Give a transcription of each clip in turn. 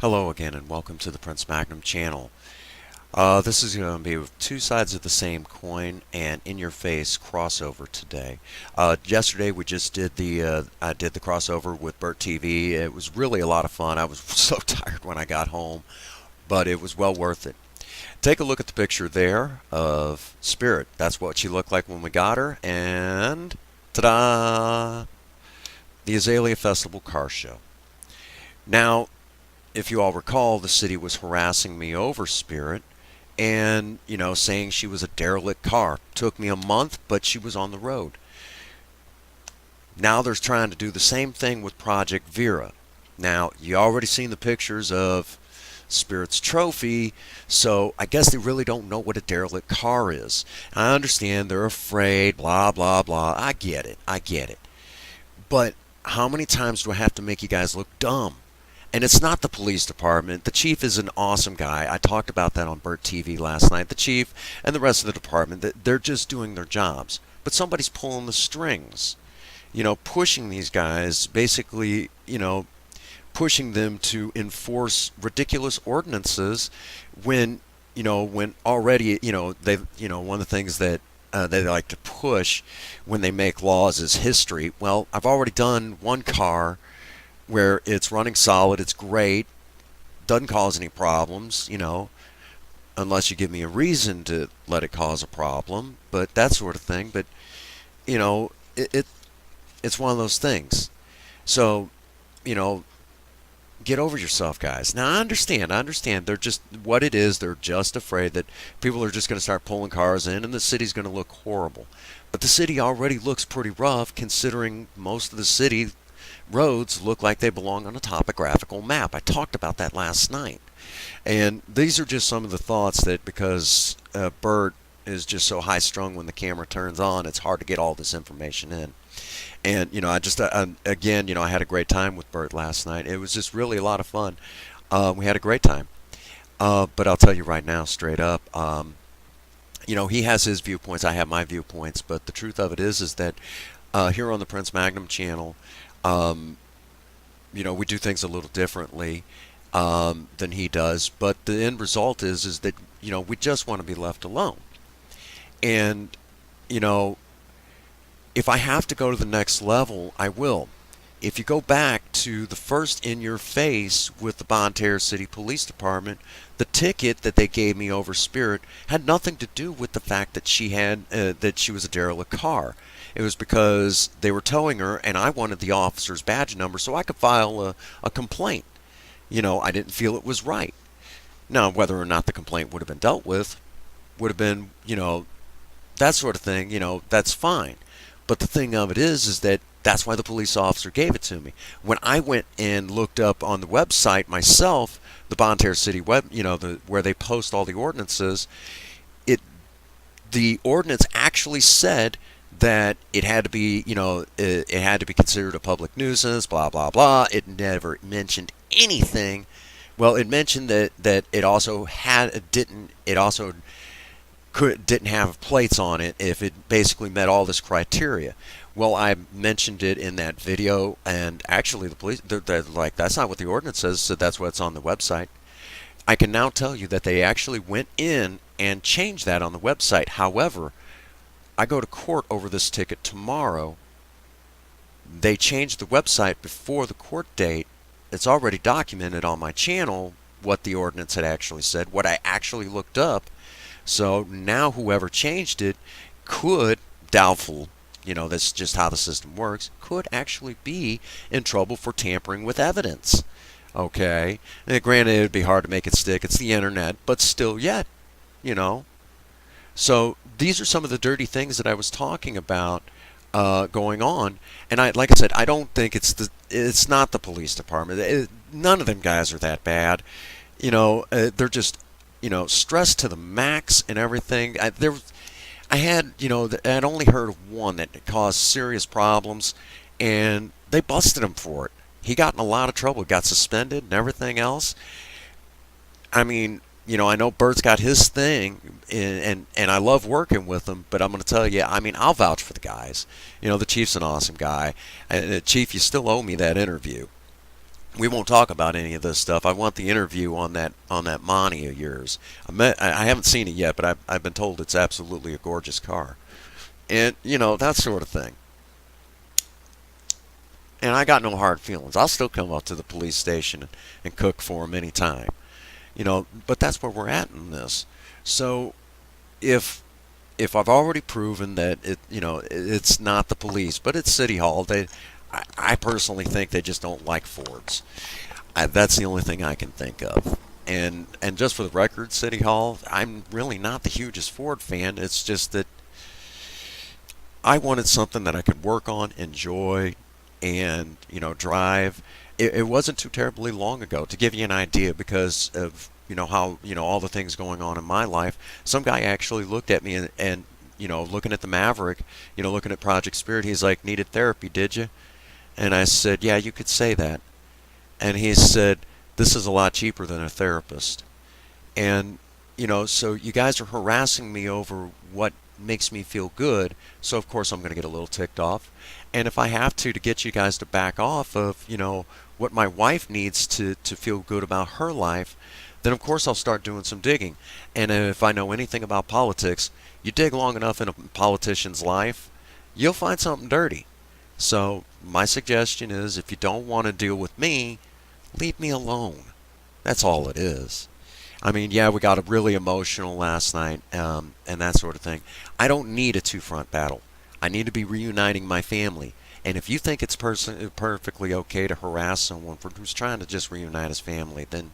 Hello again and welcome to the Prince Magnum channel. This is going to be with two sides of the same coin and in-your-face crossover today. Yesterday we just did I did the crossover with Bert TV. It was really a lot of fun. I was so tired when I got home, but it was well worth it. Take a look at the picture there of Spirit. That's what she looked like when we got her, and ta-da! The Azalea Festival car show. Now, if you all recall, the city was harassing me over Spirit and, saying she was a derelict car. Took me a month, but she was on the road. Now they're trying to do the same thing with Project Vera. Now, you already seen the pictures of Spirit's trophy, so I guess they really don't know what a derelict car is. I understand they're afraid, blah, blah, blah. I get it. I get it. But how many times do I have to make you guys look dumb? And it's not the police department. The chief is an awesome guy. I talked about that on Bert TV last night. The chief and the rest of the department, they're just doing their jobs. But somebody's pulling the strings, pushing these guys, basically, pushing them to enforce ridiculous ordinances when already, one of the things that they like to push when they make laws is history. Well, I've already done one car where it's running solid, it's great, doesn't cause any problems, unless you give me a reason to let it cause a problem, but that sort of thing. But, it's one of those things. So, get over yourself, guys. Now, I understand. They're just, what it is, they're just afraid that people are just going to start pulling cars in and the city's going to look horrible. But the city already looks pretty rough considering most of the city roads look like they belong on a topographical map. I talked about that last night. And these are just some of the thoughts that because Bert is just so high strung when the camera turns on, it's hard to get all this information in. And, again, I had a great time with Bert last night. It was just really a lot of fun. We had a great time. But I'll tell you right now, straight up, he has his viewpoints, I have my viewpoints, but the truth of it is that here on the Prince Magnum channel, we do things a little differently than he does, but the end result is that we just want to be left alone. And if I have to go to the next level, I will. If you go back to the first in your face with the Bonne Terre City Police Department, the ticket that they gave me over Spirit had nothing to do with the fact that that she was a derelict car. It was because they were towing her, and I wanted the officer's badge number so I could file a complaint. I didn't feel it was right. Now, whether or not the complaint would have been dealt with, would have been, that sort of thing, that's fine. But the thing of it is that that's why the police officer gave it to me. When I went and looked up on the website myself, the Bonne Terre City web, where they post all the ordinances, the ordinance actually said that it had to be, it had to be considered a public nuisance, blah, blah, blah. It never mentioned anything. Well, it mentioned that it also didn't have plates on it if it basically met all this criteria. Well, I mentioned it in that video, and actually the police, they're like, that's not what the ordinance says, so that's what's on the website. I can now tell you that they actually went in and changed that on the website. However, I go to court over this ticket tomorrow. They changed the website before the court date. It's already documented on my channel what the ordinance had actually said, what I actually looked up. So now whoever changed it could, doubtful, that's just how the system works, could actually be in trouble for tampering with evidence. Okay? And granted, it would be hard to make it stick. It's the internet, but still yet, So these are some of the dirty things that I was talking about going on. And like I said, I don't think it's not the police department. None of them guys are that bad. They're just stressed to the max and everything. I'd only heard of one that caused serious problems, and they busted him for it. He got in a lot of trouble, got suspended and everything else. I mean, I know Bert's got his thing, and I love working with him, but I'm going to tell you, I'll vouch for the guys. The chief's an awesome guy. And Chief, you still owe me that interview. We won't talk about any of this stuff. I want the interview on that Monty of yours. I haven't seen it yet, but I've been told it's absolutely a gorgeous car, and that sort of thing. And I got no hard feelings. I'll still come up to the police station and cook for them anytime. But that's where we're at in this. So if I've already proven that it's not the police, but it's City Hall, I personally think they just don't like Fords. That's the only thing I can think of. And just for the record, City Hall, I'm really not the hugest Ford fan. It's just that I wanted something that I could work on, enjoy, and drive. It wasn't too terribly long ago, to give you an idea, because of how all the things going on in my life. Some guy actually looked at me and looking at the Maverick, looking at Project Spirit. He's like, "Needed therapy, did you?" And I said, "Yeah, you could say that." And he said, "This is a lot cheaper than a therapist." And so you guys are harassing me over what makes me feel good. So of course I'm going to get a little ticked off. And if I have to get you guys to back off of what my wife needs to feel good about her life, then of course I'll start doing some digging. And if I know anything about politics, you dig long enough in a politician's life, you'll find something dirty. So my suggestion is, if you don't want to deal with me, leave me alone. That's all it is. I mean, yeah, we got really emotional last night, and that sort of thing. I don't need a two-front battle. I need to be reuniting my family. And if you think it's perfectly okay to harass someone who's trying to just reunite his family, then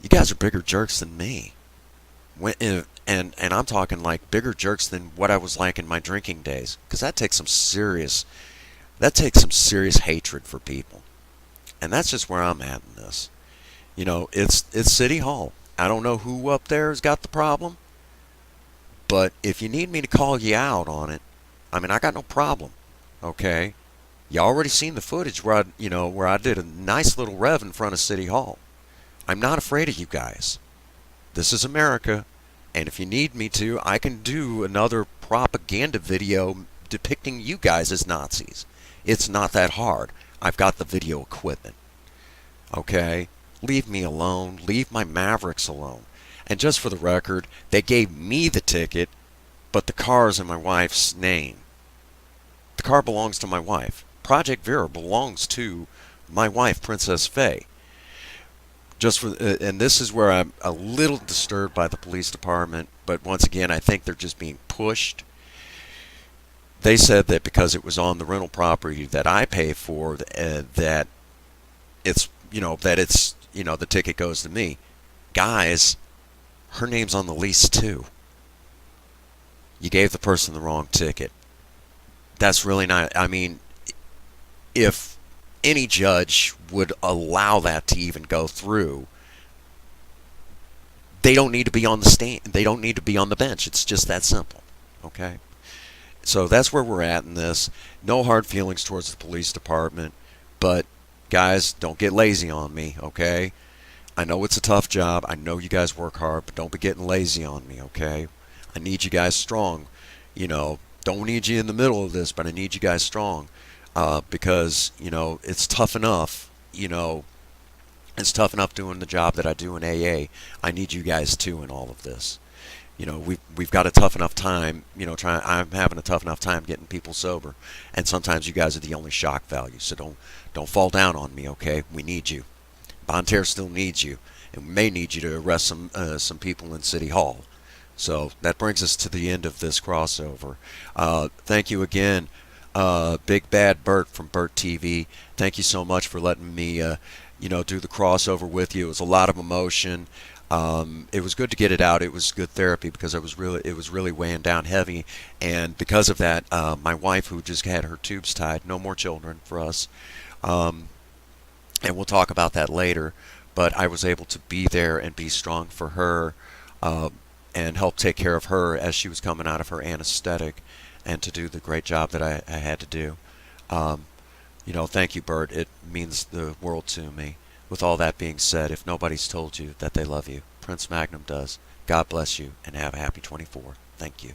you guys are bigger jerks than me. And I'm talking like bigger jerks than what I was like in my drinking days, because that takes some serious hatred for people. And that's just where I'm at in this. It's City Hall. I don't know who up there has got the problem, but if you need me to call you out on it, I mean, I got no problem. Okay, you already seen the footage where I did a nice little rev in front of City Hall. I'm not afraid of you guys. This is America, and if you need me to, I can do another propaganda video depicting you guys as Nazis. It's not that hard. I've got the video equipment. Okay? Leave me alone. Leave my Mavericks alone. And just for the record, they gave me the ticket, but the car's in my wife's name. The car belongs to my wife. Project Vera belongs to my wife, Princess Faye. And this is where I'm a little disturbed by the police department, but once again, I think they're just being pushed. They said that because it was on the rental property that I pay for, that the ticket goes to me. Guys, her name's on the lease too. You gave the person the wrong ticket. That's really not, I mean, if any judge would allow that to even go through, they don't need to be on the stand. They don't need to be on the bench. It's just that simple. Okay? So that's where we're at in this. No hard feelings towards the police department, but guys, don't get lazy on me, okay? I know it's a tough job. I know you guys work hard, but don't be getting lazy on me, okay? I need you guys strong. Don't need you in the middle of this, but I need you guys strong, because it's tough enough. It's tough enough doing the job that I do in AA. I need you guys too in all of this. We've got a tough enough time. I'm having a tough enough time getting people sober, and sometimes you guys are the only shock value. So don't fall down on me, okay? We need you. Bonne Terre still needs you, and we may need you to arrest some people in City Hall. So that brings us to the end of this crossover. Thank you again, Big Bad Bert from Bert TV. Thank you so much for letting me do the crossover with you. It was a lot of emotion. It was good to get it out. It was good therapy, because it was really weighing down heavy. And because of that, my wife, who just had her tubes tied, no more children for us. And we'll talk about that later. But I was able to be there and be strong for her, and help take care of her as she was coming out of her anesthetic, and to do the great job that I had to do. Thank you, Bert. It means the world to me. With all that being said, if nobody's told you that they love you, Prince Magnum does. God bless you, and have a happy 24. Thank you.